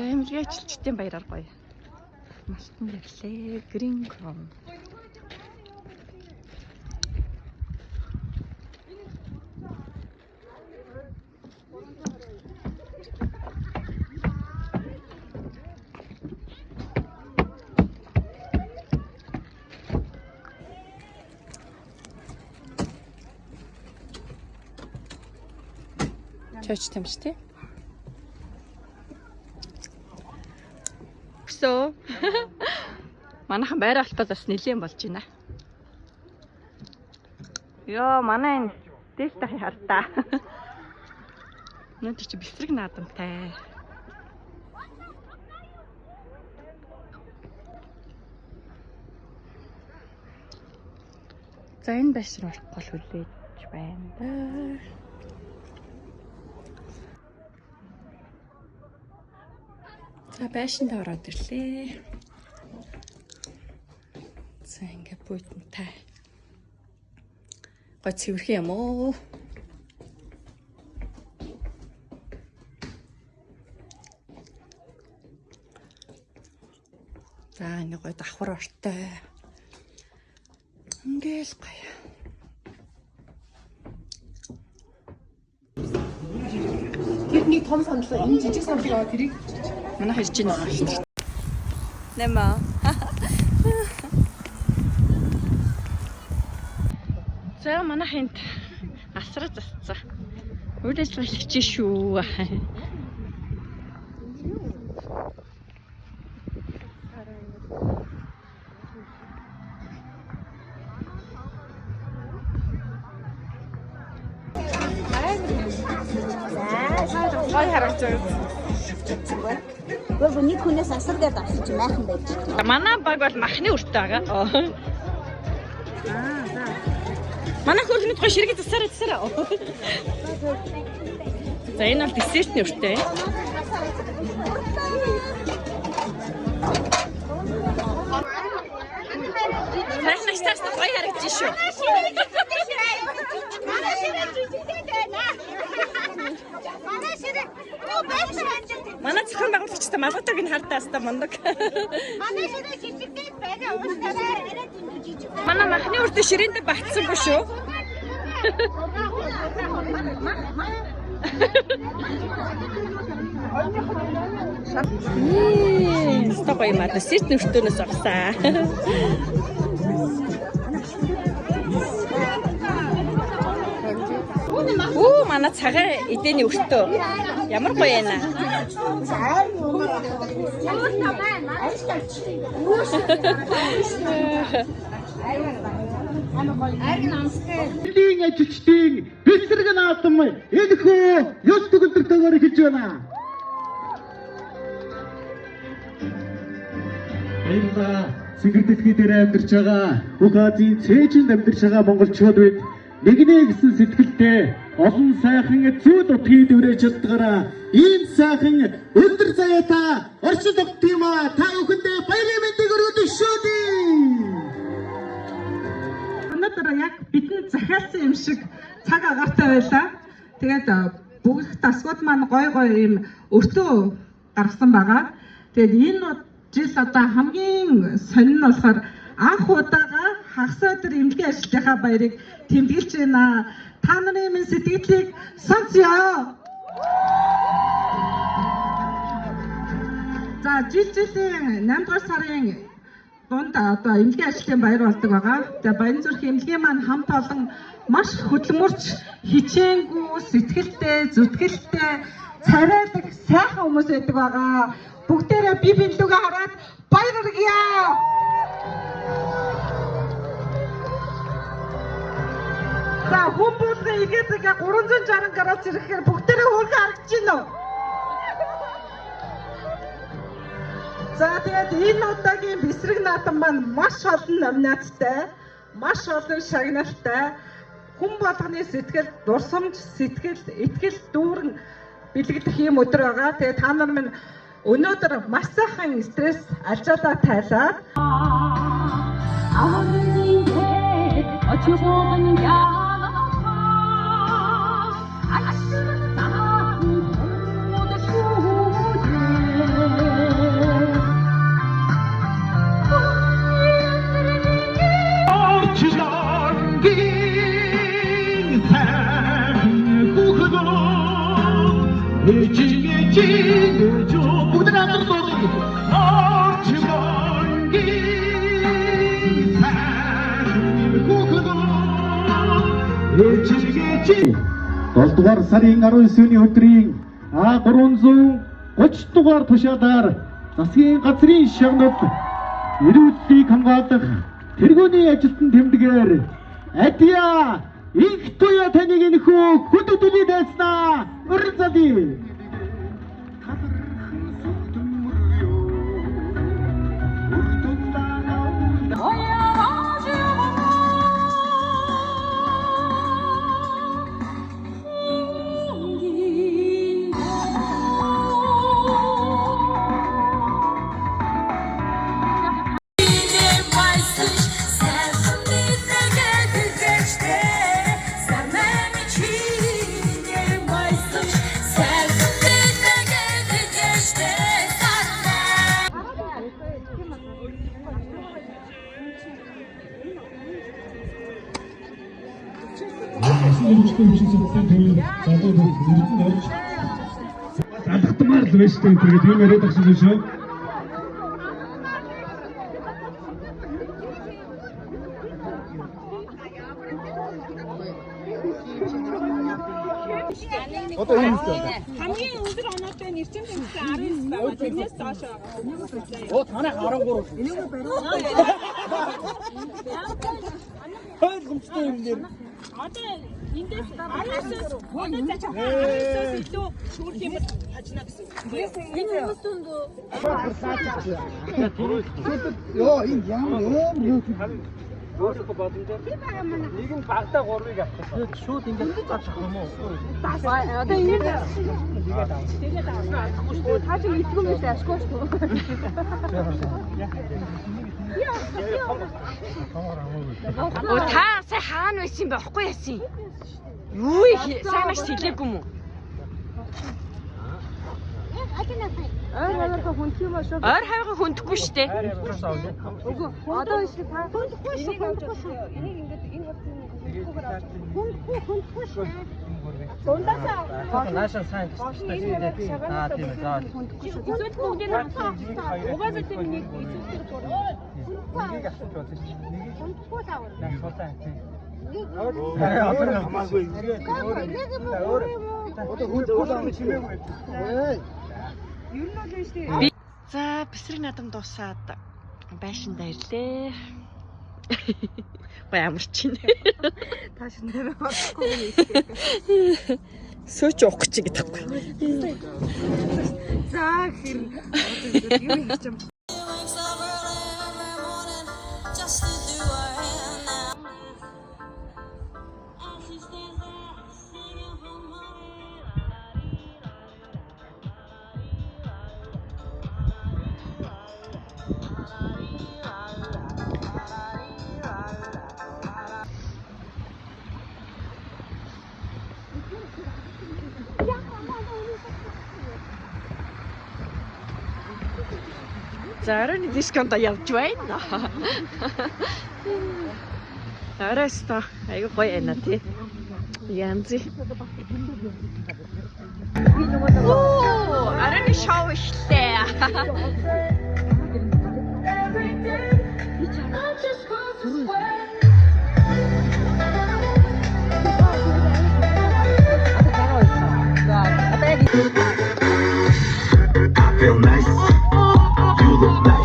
Амиргийн ажилчдын баяраар гоё. Малтан гэрлээ. Green Crown. Чойч тамчтэй. Өсөө. Манайхан байр алтаас бас нэлийн болж байна. Йоо, манай энэ дээлтахи хартаа. Нөт чи бэлтрэг наадамтай. За энэ байшин урах гол хүлээж байна да. За байшинд ороод ирлээ. За ингээ бүйтэнтэй. Гой цэвэрхэн юм уу? За ингээ гой давхар ортой. Ингээл гоё. Тэрний том сандлаа энэ жижиг сандлыг аваад тэрийг Манай хэлж ийн байгаа шүү дээ. Нэмэ. За манай хинт асраа засцаа. Үйл ажиллагаа хийж шүү. Гой харагдаж байна. Гол нэг хүнээс асар дээр давсч майхан байж байна. Манай баг бол махны үртэй байгаа. Манай хөргөнд гой ширхэг засараа. За энэ бол десертний үртэй. Сайхан стас гой харагдаж шүү. Манай зөвхөн байгуулагчтай магадгүй энэ хартаас та мундаг. Манай ширээ жижигтэй байгаа уустараа жижиг. Манай махны үрдэ ширээндээ багтсангүй шүү. Стопой маа сэрт нүртөнөөс авсаа. Оо манай цагаан эдэний өртөө. Ямар гоё яана. Эдийн ажилчдын бэлсэрэг наадам энэхүү ёс төгөлдртөөр хэлж байна. Энэ цэнгэр дэлхий дээр амьдарч байгаа бүх Азийн цээжинд амьдарч байгаа монголчууд бид нэгнээ гэсэн сэтгэлтэй олон сайхан зүй утгийг дэврэж чаддгаараа ийм сайхан өндөр заяатай орчин тогт юм а та бүхэндээ баярын мэндийг өргөдөг шүү дээ. Өнөөдөр яг бидэнд захиалсан юм шиг цаг агаартай байлаа. Тэгээд бүгд тасгууд маань гой ийм өртөө гаргасан байгаа. Тэгээд энэ жил одоо хамгийн сонин нь болохоор анх удаага хагас өдөр эмнэлгийн ажилтнаа баярыг тэмдэглэж байна. Та нарын минь сэтгэлийг сонсё. За жилийн 8 дугаар сарын дунд одоо эмнэлгийн ажилтны баяр болдог байгаа. Тэгээ Баянзүрх эмнэлгийн маань хамт олон маш хөдөлмөрч хичээнгүй сэтгэлтэй, зүтгэлтэй, царайлаг сайхан хүмүүс байдаг байгаа. Бүгдээрээ бие биелүүгээ хараад баяр хүргье. За хүмүүстээ игээдгээ 360 градус ирэхээр бүгдээрээ хөөрхөн харагдаж байна уу? За тэгээд энэ удаагийн бэлсрэг наадам маань маш олон номинацтай, маш олон шагналтай, хүн болгоны сэтгэл, дурсамж, сэтгэл, итгэл дүүрэн бэлэгдэх юм өдөр байгаа. Тэгээд та нар минь өнөөдөр маш сайхан стресс алжаалаа тайлаад Долдугаар сарын 19-ний өдрийн А330 дугаар тушаалаар засгийн газрын шагнал эрүүллийг хамгаалах тэргүүний ажилтан тэмдгээр Адиа их туяа таныг энэхүү хөдөлгөөний дайснаа уран залий. Алхтмаар л байж тань тэгээд юм яриад агсан юм шүү. Одоо юм шүү. хамгийн өндөр оноотой нэрчим тэмцээн 19 байгаа. Тэрнээс доош байгаа. Оо танай 13. Энийг бариу. Хойд гомцтой юм нэр. Одоо эндээс 19-оос өндөр цаашаа 19-оос илүү шүүрх юм хажина гэсэн. Энэ хүмүүс дүндөө Йоо энэ ямар юм. Өөрөөр бодондоо нэг нь багтаа 3-ыг авчихсан. Шууд ингэж цааш авах юм уу? одоо энэ тэгээд авахгүй шүү. Та чи итгэв юм шиг ашгүй шүү. Та сая хаана байсан бэ? Охгүй яасан. Юу их сайн маш хэлээгүй юм уу? Ойр хавьгаа хүндэх юм шүү. Ойр хавьгаа хүндэхгүй шүү дээ. Үгүй одоо шүү та. Хүндэхгүй шүү. Энийг ингээд энэ хүндэхгүй шүү. Дундасаа. Наашаа сайн тийм ээ. За. Эсвэл бүгдийг хамсаа. Угаасаа тийм нэг эсвэлтэр дураа. Нэгийг авчих болсон шүү. Нэгийг хүндэхгүй таавар. Насуулаа тийм. Одоо хамаагүй. Одоо хүндэхгүй чимээгүй. Ер нь бол шүү. За, бисрэг надам дуусаад байшиндаа ирлээ. Ямар чинь. Тааш нэрээ бодохгүй. Сөөч уух гэж гэдэггүй. За, хэр юм хийж юм. За оройн дисконто явж байна. Арайста айгу гоё байна тий. Янзи. Оо, арайны шоу ишлээ. I feel nice. You look nice.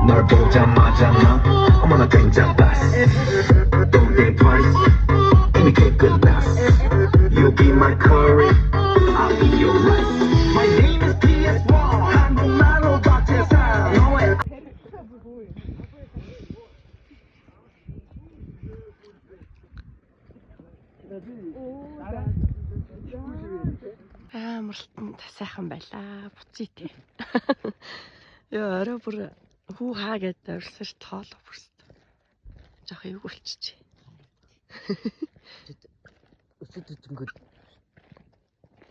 널 보자마자 난 어머나 굉장했어. Don't think twice. 이미 깨끗났어. You be my curry. I'll be your rice. My name is PS1. 한국말로 박재상. 너의 Амарлтанд сайхан байлаа. Буцъя тий. Яа орой бүр хүү хаа гэдээ өрсөж тоолоо бүрст. Жохо юу болчихжээ. Өсөд ингээд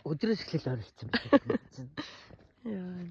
өдрөөс эхлээл оролцсон байна. Яа.